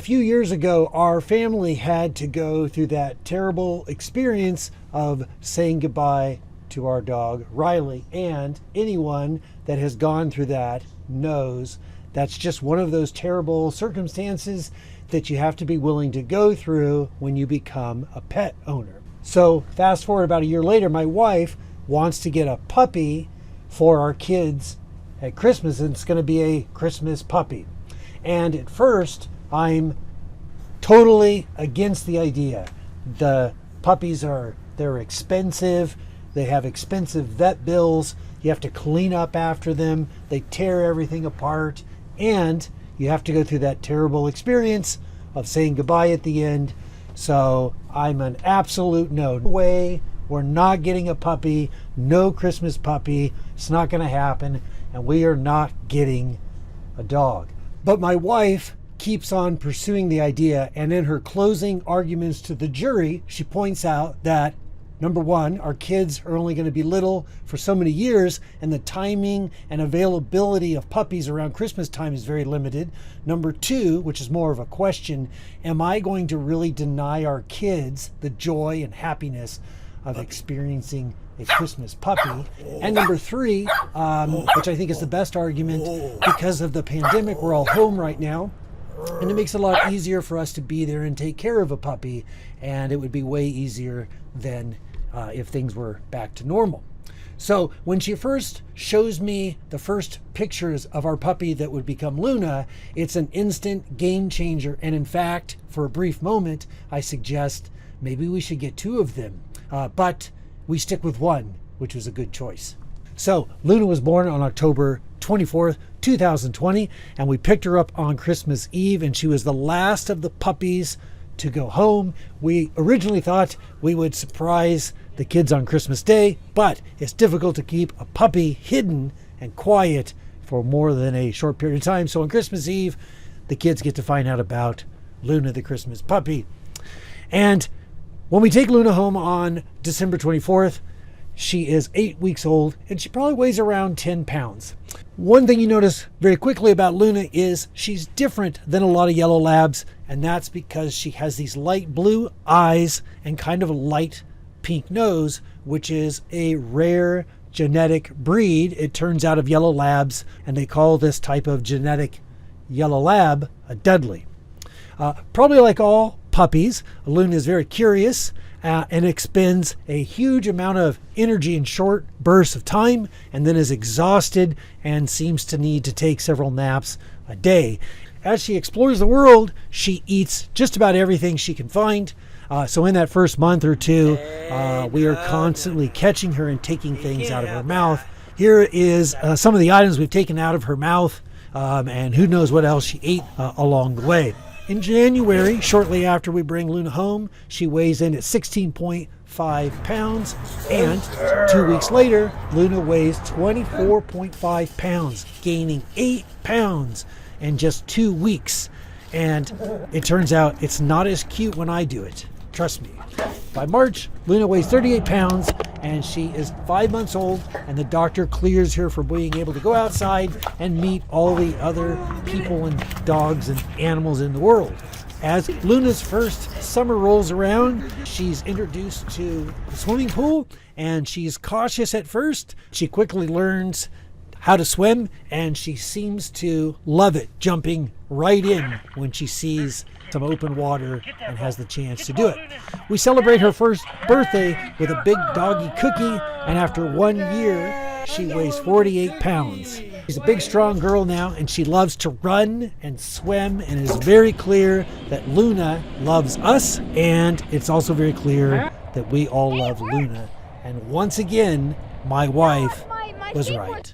few years ago, our family had to go through that terrible experience of saying goodbye to our dog, Riley. And anyone that has gone through that knows that's just one of those terrible circumstances that you have to be willing to go through when you become a pet owner. So fast forward about a year later, my wife wants to get a puppy for our kids at Christmas, and it's going to be a Christmas puppy. And at first, I'm totally against the idea. The puppies they're expensive. They have expensive vet bills. You have to clean up after them. They tear everything apart. And you have to go through that terrible experience of saying goodbye at the end. So I'm an absolute no way. We're not getting a puppy. No Christmas puppy. It's not going to happen. And we are not getting a dog. But my wife keeps on pursuing the idea, and in her closing arguments to the jury, she points out that, number one, our kids are only going to be little for so many years, and the timing and availability of puppies around Christmas time is very limited. Number two, which is more of a question, am I going to really deny our kids the joy and happiness of experiencing a Christmas puppy? And number three, which I think is the best argument, because of the pandemic, we're all home right now, and it makes it a lot easier for us to be there and take care of a puppy, and it would be way easier than if things were back to normal. So when she first shows me the first pictures of our puppy that would become Luna, it's an instant game changer. And in fact, for a brief moment, I suggest maybe we should get two of them. But we stick with one, which was a good choice. So Luna was born on October 24th, 2020, and we picked her up on Christmas Eve, and she was the last of the puppies to go home. We originally thought we would surprise the kids on Christmas Day, but it's difficult to keep a puppy hidden and quiet for more than a short period of time. So on Christmas Eve, the kids get to find out about Luna the Christmas puppy. And when we take Luna home on December 24th, she is 8 weeks old, and she probably weighs around 10 pounds. One thing you notice very quickly about Luna is she's different than a lot of yellow labs, and that's because she has these light blue eyes and kind of a light pink nose, which is a rare genetic breed. It turns out of yellow labs, and they call this type of genetic yellow lab a Dudley. Probably like all puppies, Luna is very curious and expends a huge amount of energy in short bursts of time, and then is exhausted and seems to need to take several naps a day. As she explores the world, she eats just about everything she can find. So in that first month or two, we are constantly catching her and taking things out of her mouth. Here is some of the items we've taken out of her mouth, and who knows what else she ate along the way. In January, shortly after we bring Luna home, she weighs in at 16.5 pounds, and 2 weeks later, Luna weighs 24.5 pounds, gaining 8 pounds in just 2 weeks. And it turns out it's not as cute when I do it. Trust me. By March, Luna weighs 38 pounds, and she is 5 months old, and the doctor clears her for being able to go outside and meet all the other people and dogs and animals in the world. As Luna's first summer rolls around, she's introduced to the swimming pool, and she's cautious at first. She quickly learns how to swim, and she seems to love it, jumping right in when she sees some open water and has the chance to do it. We celebrate her first birthday with a big doggy cookie, and after 1 year, she weighs 48 pounds. She's a big, strong girl now, and she loves to run and swim, and it is very clear that Luna loves us, and it's also very clear that we all love Luna. And once again, my wife was right.